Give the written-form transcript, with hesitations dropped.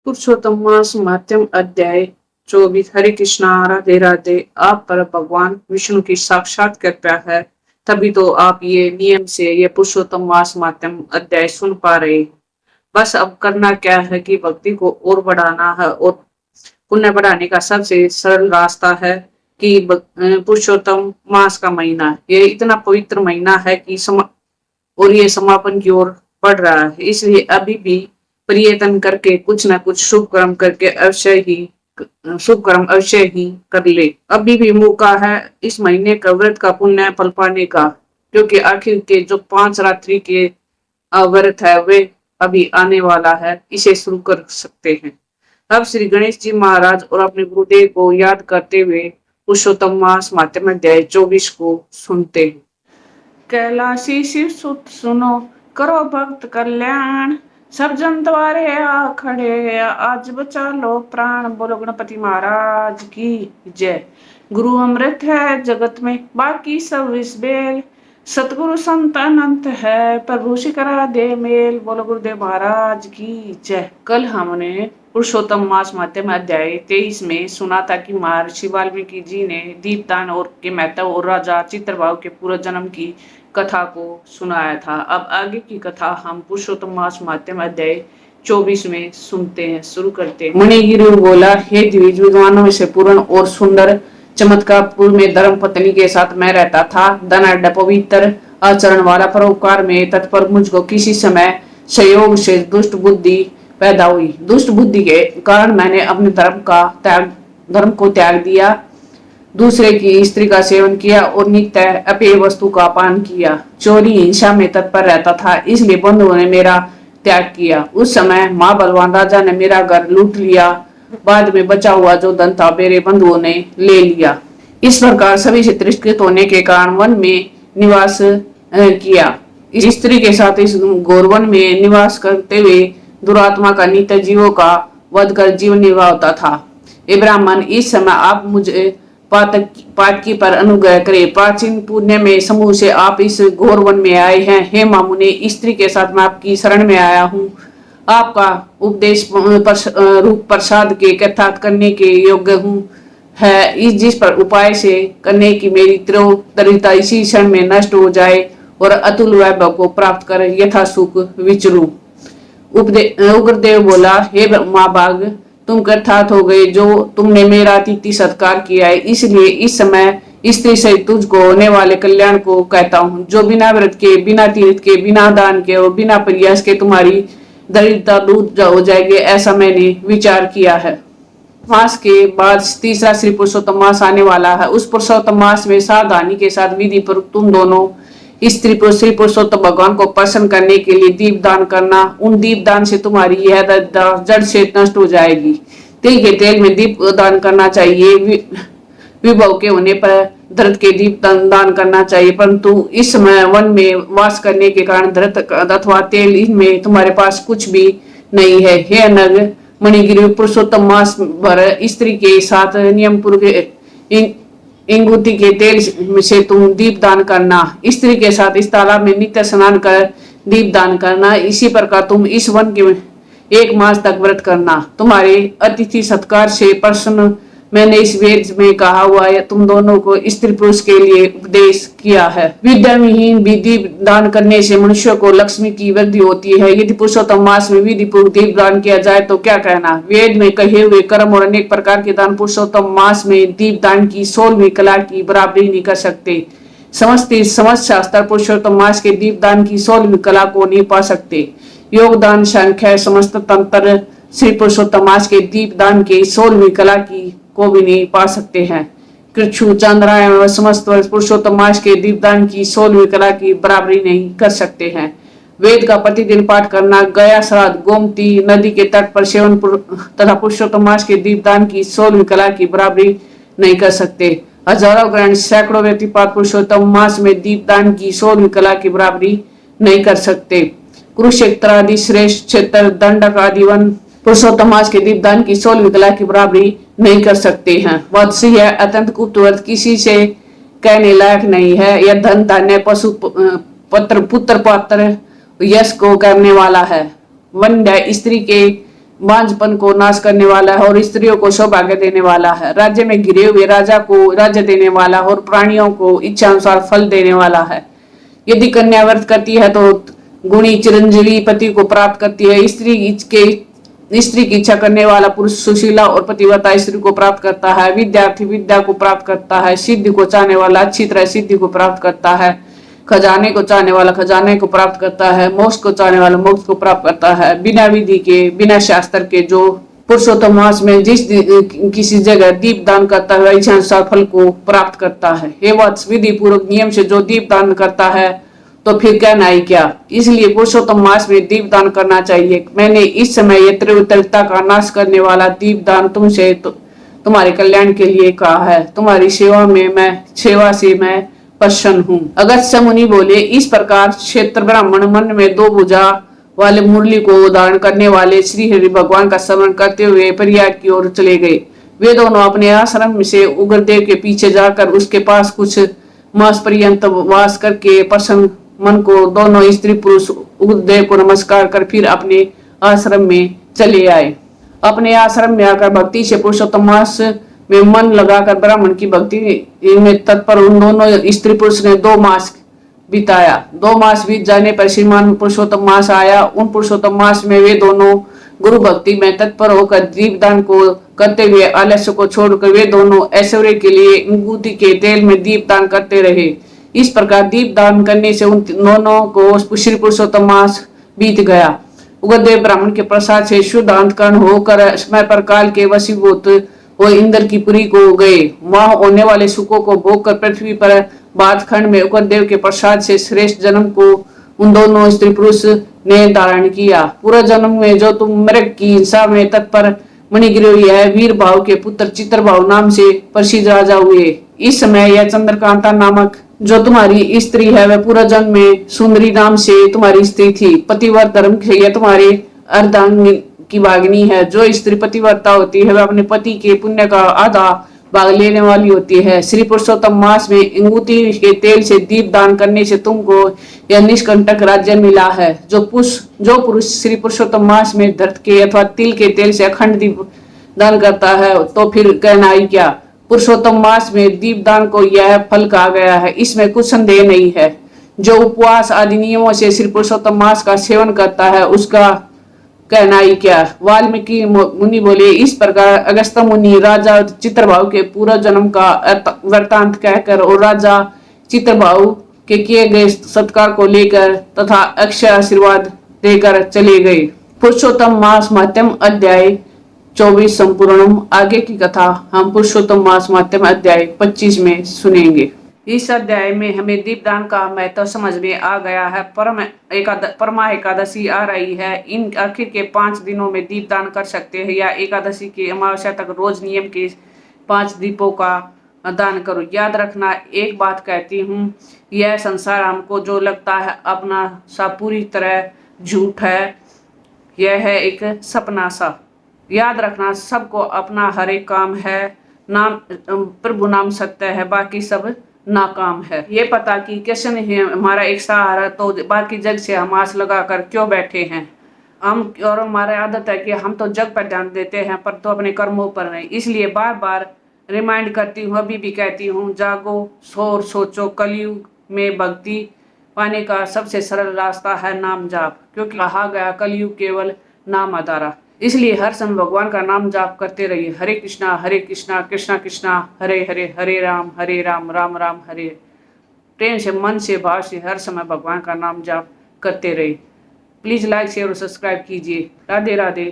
पुरुषोत्तम मास माध्यम अध्याय 24। हरे कृष्णा, राधे राधे। आप पर भगवान विष्णु की साक्षात कृपा है, तभी तो आप ये नियम से ये पुरुषोत्तम मास माध्यम अध्याय सुन पा रहे। बस अब करना क्या है कि भक्ति को और बढ़ाना है, और पुण्य बढ़ाने का सबसे सरल रास्ता है कि पुरुषोत्तम मास का महीना ये इतना पवित्र महीना है कि और ये समापन की ओर बढ़ रहा है। इसलिए अभी भी प्रयत्न करके कुछ ना कुछ शुभ कर्म अवश्य ही कर ले। अभी भी मौका है इस महीने का व्रत का पुण्य फल पाने का, क्योंकि आखिर के जो 5 रात्रि के व्रत है वे अभी आने वाला है। इसे शुरू कर सकते हैं। अब श्री गणेश जी महाराज और अपने गुरुदेव को याद करते हुए पुरुषोत्तम मास माध्यम अध्याय 24 को सुनते हैं। कैलाशी शिव सुत सुनो, करो भक्त कल्याण, सब जन द्वारे आ खड़े, आज बचा लो प्राण। बोलो गणपति महाराज की जय। गुरु अमृत है जगत में, बाकी सब विष बेल, सतगुरु संत अनंत है, प्रभु शिकरा दे मेल। बोलो गुरुदेव महाराज की जय। कल हमने पुरुषोत्तम मास माध्यम अध्याय 23 में सुना था कि महर्षि वाल्मीकि जी ने दीपदान और के महत्व और राजा चित्रभाव के पूर्व जन्म की कथा को सुनाया था। अब आगे की कथा हम पुरुषोत्तम मास माध्यम अध्याय 24 में सुनते हैं। शुरू करते हैं। मणिगिरि बोला, हे द्विज, विद्वानों से पूर्ण और सुंदर चमत्कारपुर में धर्म पत्नी के साथ मैं रहता था। धनाढ़ पवित्र आचरण वाला, परोपकार में तत्पर, मुझको किसी समय संयोग से दुष्ट बुद्धि पैदा हुई। दुष्ट बुद्धि के कारण मैंने अपने धर्म को त्याग दिया, दूसरे की स्त्री का सेवन किया और नित्य अपेय वस्तु का पान किया। चोरी हिंसा में तत्पर रहता था, इसलिए बंधुओं ने मेरा त्याग किया। उस समय माँ बलवान राजा ने मेरा घर लूट लिया। बाद में बचा हुआ जो धन था मेरे बंधुओं ने ले लिया। इस प्रकार सभी से तिरस्कृत होने के कारण वन में निवास किया। इस स्त्री के साथ इस घोर वन में निवास करते हुए दुरात्मा का नित्य जीवों का वध कर जीवन निर्वाह होता था। हे ब्राह्मण, इस समय आप मुझे पातकी पर अनुग्रह करे। प्राचीन पुण्य में समूह से आप इस घोर वन में आए हैं। हे मामुने, स्त्री के साथ मैं आपकी शरण में आया हूँ। आपका उपदेश रूप प्रसाद के कथात करने के योग्य हूँ है, इस जिस पर उपाय से करने की मेरी दरिद्रता इसी क्षण में नष्ट हो जाए और अतुल वैभव को प्राप्त कर यथा सुख विचरू। उग्रदेव बोला, हे महाभाग, तुम कृतार्थ हो गए जो तुमने मेरा अतिथि सत्कार किया है। इसलिए इस समय स्त्री सहित तुझको होने वाले कल्याण को कहता हूँ। जो बिना व्रत के, बिना तीर्थ के, बिना दान के और बिना प्रयास के तुम्हारी दरिद्रता दूर हो जाएगी, ऐसा मैंने विचार किया है। मास के बाद तीसरा श्री पुरुषोत्तम मास आने वाला है। उस पुरुषोत्तम मास में सावधानी के साथ विधि पूर्वक तुम दोनों श्री पुरुषोत्तम भगवान को प्रसन्न करने के लिए दीप दान करना। उन दीप दान से तुम्हारी यह जड़ से नष्ट हो जाएगी। तिल के तेल में दीप दान करना चाहिए। विभव के होने पर धरत के दीप दान करना चाहिए, परंतु इस समय वन में वास करने के कारण धरत अथवा तेल इनमें तुम्हारे पास कुछ भी नहीं है। हे नग मणिगिरि, पुरुषोत्तम मास भर स्त्री के साथ नियम पूर्वक इंगुति के तेल से तुम दीप दान करना। स्त्री के साथ इस तालाब में नित्य स्नान कर दीप दान करना। इसी प्रकार तुम इस वन के 1 मास तक व्रत करना। तुम्हारे अतिथि सत्कार से प्रसन्न मैंने इस वेद में कहा हुआ है, तुम दोनों को स्त्री पुरुष के लिए उपदेश किया है। विद्या विहीन भी दीप दान करने से मनुष्य को लक्ष्मी की वृद्धि होती है। यदि पुरुषोत्तम मास में विधि पूर्वक दीप दान किया जाए तो क्या कहना। वेद में कहे हुए कर्म और अनेक प्रकार के दान पुरुषोत्तम मास में दीप दान की 16वीं कला की बराबरी नहीं कर सकते। समस्त शास्त्र पुरुषोत्तम मास के दीप दान की 16वीं कला को नहीं पा सकते। योगदान, संख्या, समस्त तंत्र श्री पुरुषोत्तम मास के दीप दान के 16वीं कला की को भी नहीं पा सकते हैं। कृच्छु, चंद्रायण व समस्त पुरुषोत्तम मास के दीपदान की 16वीं कला की बराबरी नहीं कर सकते हैं। वेद का प्रतिदिन पाठ करना, गया श्राद्ध, गोमती नदी के तट पर सेवन तथा पुरुषोत्तम मास के दीपदान की 16वीं कला की बराबरी नहीं कर सकते। हजारों ग्रहण, सैकड़ों व्यक्तिपात पुरुषोत्तम मास में दीपदान की 16वीं कला की बराबरी नहीं कर सकते। कुरुक्षेत्र आदि श्रेष्ठ क्षेत्र, दंडक आदि वन पुरुषोत्तम मास के दीपदान की 16वीं कला की बराबरी नहीं कर सकते हैं। वत्स्य है अत्यंत गुप्त व्रत, किसी से कहने लायक नहीं है। यह धन धान्य पशु पुत्र पात्र यश को करने वाला है। वन्य स्त्री के बांझपन को नाश करने वाला है और स्त्रियों को सौभाग्य देने वाला है। राज्य में घिरे हुए राजा को राज्य देने वाला और प्राणियों को इच्छा अनुसार फल देने वाला है। यदि कन्या व्रत करती है तो गुणी चिरंजीवी पति को प्राप्त करती है। स्त्री की इच्छा करने वाला पुरुष सुशीला और पतिव्रता स्त्री को प्राप्त करता है। विद्यार्थी विद्या को प्राप्त करता है। सिद्धि को चाहने वाला अच्छी तरह सिद्धि को प्राप्त करता है। खजाने को चाहने वाला खजाने को प्राप्त करता है। मोक्ष को चाहने वाला मोक्ष को प्राप्त करता है। बिना विधि के बिना शास्त्र के जो पुरुषोत्तम मास में जिस किसी जगह दीप दान करता है इच्छा अनुसार फल को प्राप्त करता है। हे वत्स, विधि पूर्वक नियम से जो दीप दान करता है तो फिर कहना ही क्या। इसलिए पुरुषोत्तम मास में दीप दान करना चाहिए। मैंने इस समय ये त्रिविधता का नाश करने वाला दीप दान तुमसे तुम्हारे कल्याण के लिए कहा है। तुम्हारी सेवा से मैं प्रसन्न हूँ। अगस्त्य मुनि बोले, इस प्रकार क्षेत्र ब्राह्मण मन में दो भुजा वाले मुरली को धारण करने वाले श्री हरि भगवान का स्मरण करते हुए प्रयाग की ओर चले गए। वे दोनों अपने आश्रम से उग्रदेव के पीछे जाकर उसके पास कुछ मास पर्यंत वास करके प्रसन्न मन को दोनों स्त्री पुरुष उग्रदेव को नमस्कार कर फिर अपने आश्रम में चले आए। अपने आश्रम में आकर भक्ति से पुरुषोत्तम मास में मन लगाकर ब्राह्मण की भक्ति में तत्पर उन दोनों स्त्री पुरुष ने 2 मास बिताया। 2 मास बीत जाने पर श्रीमान पुरुषोत्तम मास आया। उन पुरुषोत्तम मास में वे दोनों गुरु भक्ति में तत्पर होकर दीपदान को करते हुए आलस्य को छोड़कर वे दोनों ऐश्वर्य के लिए विभूति के तेल में दीपदान करते रहे। इस प्रकार दीपदान करने से उन दोनों को श्री पुरुषोत्तम मास बीत गया। उग्रदेव ब्राह्मण के प्रसाद से शुद्ध अंतकरण होकर समय पर काल के वशीभूत वो इंद्र की पुरी को गए। वहां होने वाले सुखों को भोग कर पृथ्वी पर बादखंड में उग्रदेव के प्रसाद से श्रेष्ठ जन्म को उन दोनों स्त्री पुरुष ने धारण किया। पूरा जन्म में जो तुम मृग की हिंसा में तत्पर मणिगिरी है, वीर भाव के पुत्र चित्रभाव नाम से प्रसिद्ध राजा हुए। इस समय यह चंद्रकांता नामक जो तुम्हारी स्त्री है वह पूरा जन्म में सुंदरी नाम से तुम्हारी स्त्री थी। पतिव्रत धर्म से यह तुम्हारे अर्धांगिनी की भागिनी है। जो स्त्री पतिव्रता होती है वह अपने पति के पुण्य का आधा भाग लेने वाली होती है। श्री पुरुषोत्तम मास में इंगूती के तेल से दीप दान करने से तुमको यह निष्कंटक राज्य मिला है। जो पुरुष श्री पुरुषोत्तम मास में धर्त के अथवा तिल के तेल से अखंड दीप दान करता है तो फिर कहना ही क्या। पुरुषोत्तम मास में दीप दान को यह फल कहा गया है, इसमें कुछ संदेह नहीं है। जो उपवास आदि नियमों से श्री पुरुषोत्तम मास का सेवन करता है उसका कहना ही क्या। वाल्मीकि मुनि बोले, इस प्रकार अगस्त्य मुनि राजा चित्रभाव के पूरा जन्म का वृतांत कहकर और राजा चित्रभाव के किए गए सत्कार को लेकर तथा अक्षय आशीर्वाद देकर चले गए। पुरुषोत्तम मास महत्म अध्याय 24 संपूर्णम। आगे की कथा हम पुरुषोत्तम मास महत्म अध्याय 25 में सुनेंगे। इस अध्याय में हमें दीपदान का महत्व समझ में आ गया है। परमा एकादशी आ रही है। इन आखिर के 5 दिनों में दीपदान कर सकते हैं या एकादशी की अमावस्या तक रोज नियम के 5 दीपों का दान करो। याद रखना, एक बात कहती हूँ, यह संसार हमको जो लगता है अपना सा पूरी तरह झूठ है। यह है एक सपना सा। याद रखना, सबको अपना हर एक काम है। नाम प्रभु नाम सत्य है, बाकी सब नाकाम है। ये पता कि कृष्ण ही हमारा एक सहारा तो बाकी जग से हम आस लगा कर क्यों बैठे हैं। और हमारा आदत है कि हम तो जग पर ध्यान देते हैं पर तो अपने कर्मों पर नहीं। इसलिए बार बार रिमाइंड करती हूँ, अभी भी कहती हूँ, जागो और सोचो। कलयुग में भक्ति पाने का सबसे सरल रास्ता है नाम जाप, क्योंकि कहा गया कलयुग केवल नाम आधारा। इसलिए हर समय भगवान का नाम जाप करते रहिए। हरे कृष्णा कृष्णा कृष्णा हरे हरे, हरे राम राम राम हरे। प्रेम से, मन से, भाव से हर समय भगवान का नाम जाप करते रहिए। प्लीज लाइक शेयर और सब्सक्राइब कीजिए। राधे राधे।